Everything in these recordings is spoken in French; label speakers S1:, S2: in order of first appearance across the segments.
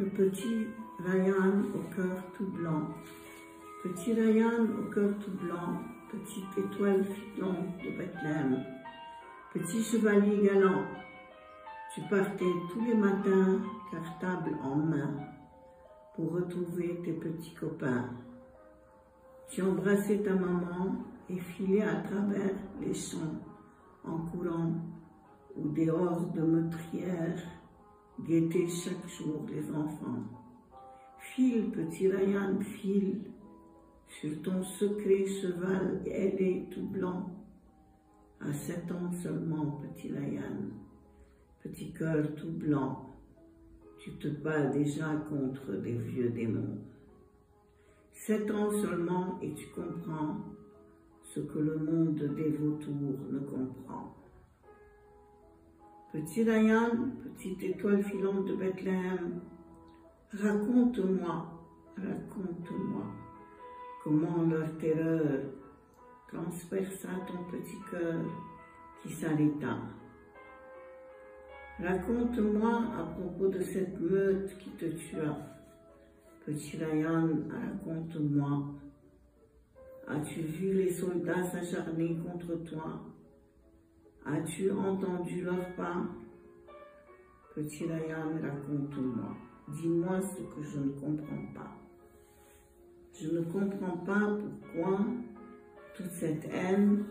S1: le petit Ryan au cœur tout blanc. Petit Ryan au cœur tout blanc, petite étoile filante de Bethléem. Petit chevalier galant, tu partais tous les matins, cartable en main, pour retrouver tes petits copains. Tu embrassais ta maman et filais à travers les champs, en courant, ou des hordes de meurtrières guettaient chaque jour les enfants. File, petit Ryan, file, sur ton secret cheval ailé tout blanc. À 7 ans seulement, petit Ryan, petit cœur tout blanc, tu te bats déjà contre des vieux démons. 7 ans seulement et tu comprends ce que le monde des vautours ne comprend. Petit Ryan, petite étoile filante de Bethléem, raconte-moi comment leur terreur transperça ton petit cœur qui s'arrêta. Raconte-moi à propos de cette meute qui te tua. Petit Ryan, raconte-moi. As-tu vu les soldats s'acharner contre toi? As-tu entendu leurs pas? Petit Ryan, raconte-moi. Dis-moi ce que je ne comprends pas. Je ne comprends pas pourquoi toute cette haine,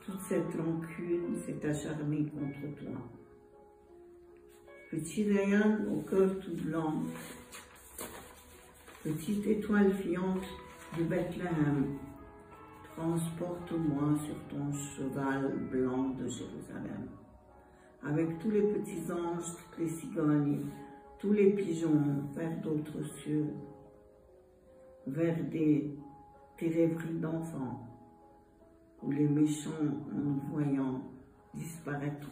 S1: toute cette rancune s'est acharnée contre toi. Petit Ryan au cœur tout blanc, petite étoile filante de Bethléem, transporte-moi sur ton cheval blanc de Jérusalem, avec tous les petits anges, toutes les cigognes, tous les pigeons vers d'autres cieux, vers des rêveries d'enfants, où les méchants, en nous voyant, disparaîtront.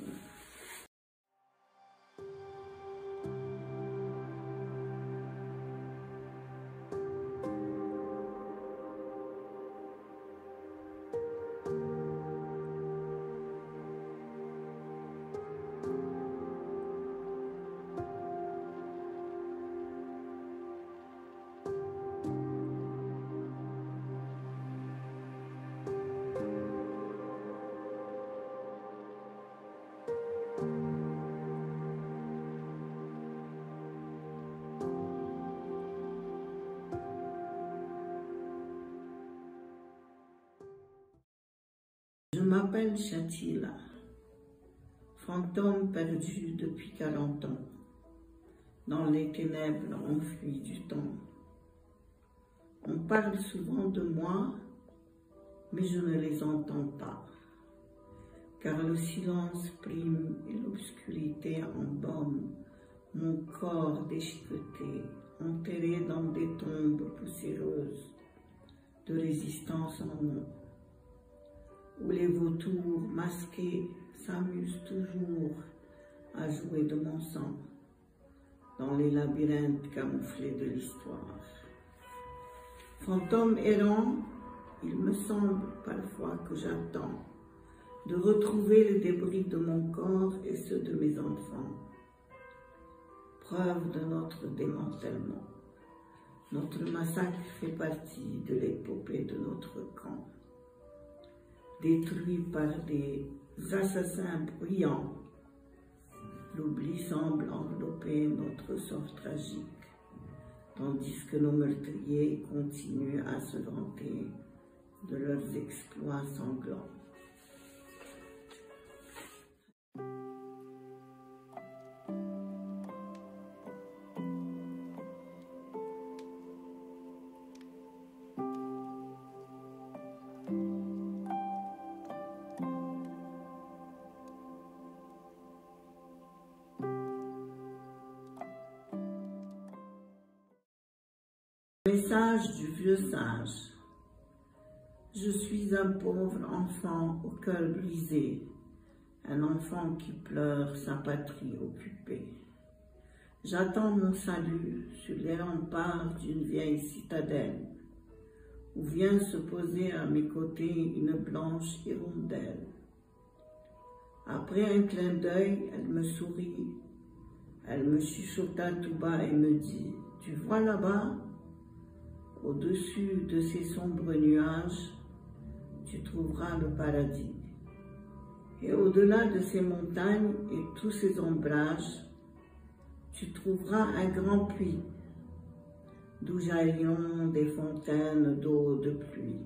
S1: Je m'appelle Shatila, fantôme perdu depuis 40 ans, dans les ténèbres enfouies du temps. On parle souvent de moi, mais je ne les entends pas, car le silence prime et l'obscurité embaume mon corps déchiqueté, enterré dans des tombes poussiéreuses de résistance en nous, où les vautours masqués s'amusent toujours à jouer de mon sang dans les labyrinthes camouflés de l'histoire. Fantôme errant, il me semble parfois que j'attends de retrouver les débris de mon corps et ceux de mes enfants. Preuve de notre démantèlement. Notre massacre fait partie de l'épopée de notre camp. Détruit par des assassins bruyants, l'oubli semble envelopper notre sort tragique, tandis que nos meurtriers continuent à se vanter de leurs exploits sanglants. Message du vieux sage. Je suis un pauvre enfant au cœur brisé, un enfant qui pleure sa patrie occupée. J'attends mon salut sur les remparts d'une vieille citadelle, où vient se poser à mes côtés une blanche hirondelle. Après un clin d'œil, elle me sourit, Elle me chuchota tout bas et me dit, « Tu vois là-bas, au-dessus de ces sombres nuages, tu trouveras le paradis. Et au-delà de ces montagnes et tous ces ombrages, tu trouveras un grand puits, d'où jailliront des fontaines d'eau de pluie.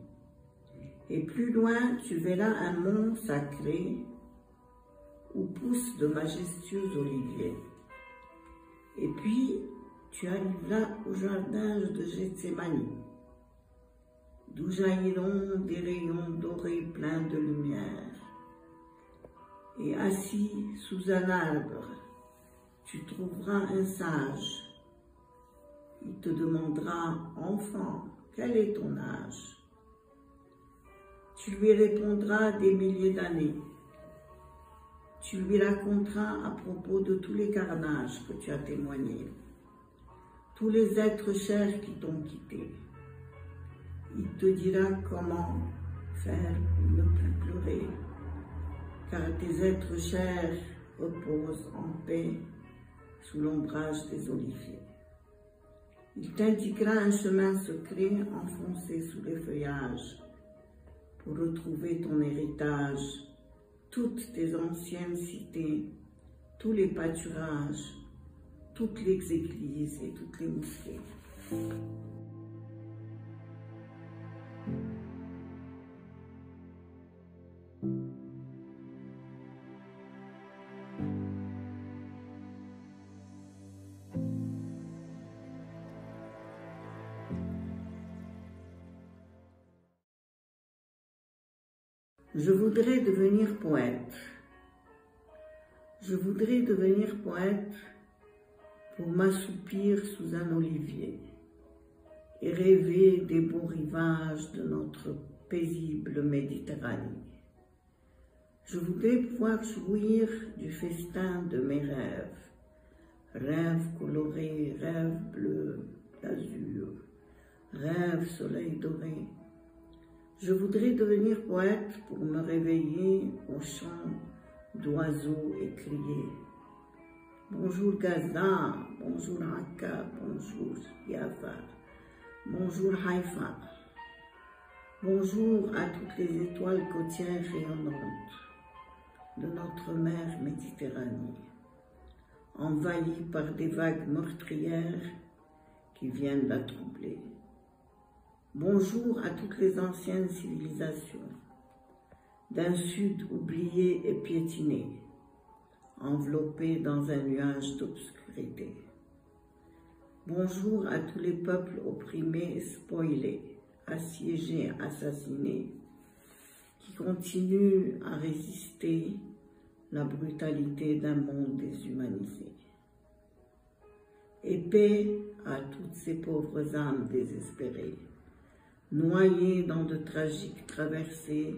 S1: Et plus loin, tu verras un mont sacré où poussent de majestueux oliviers. Et puis, tu arriveras au jardin de Gethsémani, d'où jailliront des rayons dorés pleins de lumière. Et assis sous un arbre, tu trouveras un sage. Il te demandera, « Enfant, quel est ton âge ?» Tu lui répondras des milliers d'années. Tu lui raconteras à propos de tous les carnages que tu as témoignés, tous les êtres chers qui t'ont quitté. Il te dira comment faire pour ne plus pleurer, car tes êtres chers reposent en paix sous l'ombrage des oliviers. Il t'indiquera un chemin secret enfoncé sous les feuillages pour retrouver ton héritage, toutes tes anciennes cités, tous les pâturages, toutes les églises et toutes les mosquées. Je voudrais devenir poète. Je voudrais devenir poète pour m'assoupir sous un olivier et rêver des beaux rivages de notre paisible Méditerranée. Je voudrais pouvoir jouir du festin de mes rêves, rêves colorés, rêves bleus, d'azur, rêves soleil doré. Je voudrais devenir poète pour me réveiller au chant d'oiseaux et crier « Bonjour Gaza, bonjour Akka, bonjour Yafa, bonjour Haïfa, bonjour à toutes les étoiles côtières rayonnantes de notre mer Méditerranée, envahie par des vagues meurtrières qui viennent la troubler. Bonjour à toutes les anciennes civilisations, d'un sud oublié et piétiné, enveloppé dans un nuage d'obscurité. Bonjour à tous les peuples opprimés et spoilés, assiégés, assassinés, qui continuent à résister la brutalité d'un monde déshumanisé. Et paix à toutes ces pauvres âmes désespérées, noyées dans de tragiques traversées,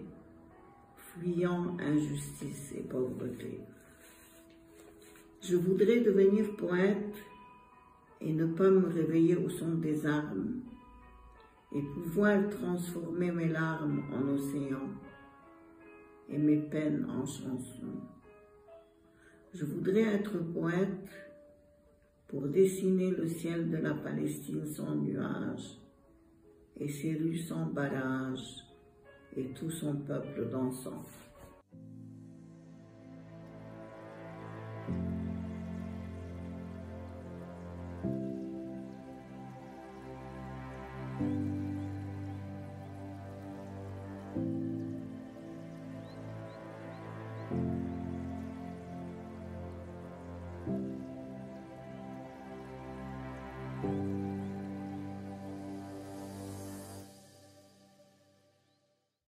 S1: fuyant injustice et pauvreté. Je voudrais devenir poète et ne pas me réveiller au son des armes, et pouvoir transformer mes larmes en océan et mes peines en chansons. Je voudrais être poète pour dessiner le ciel de la Palestine sans nuages, et ses rues sans barrages, et tout son peuple dansant.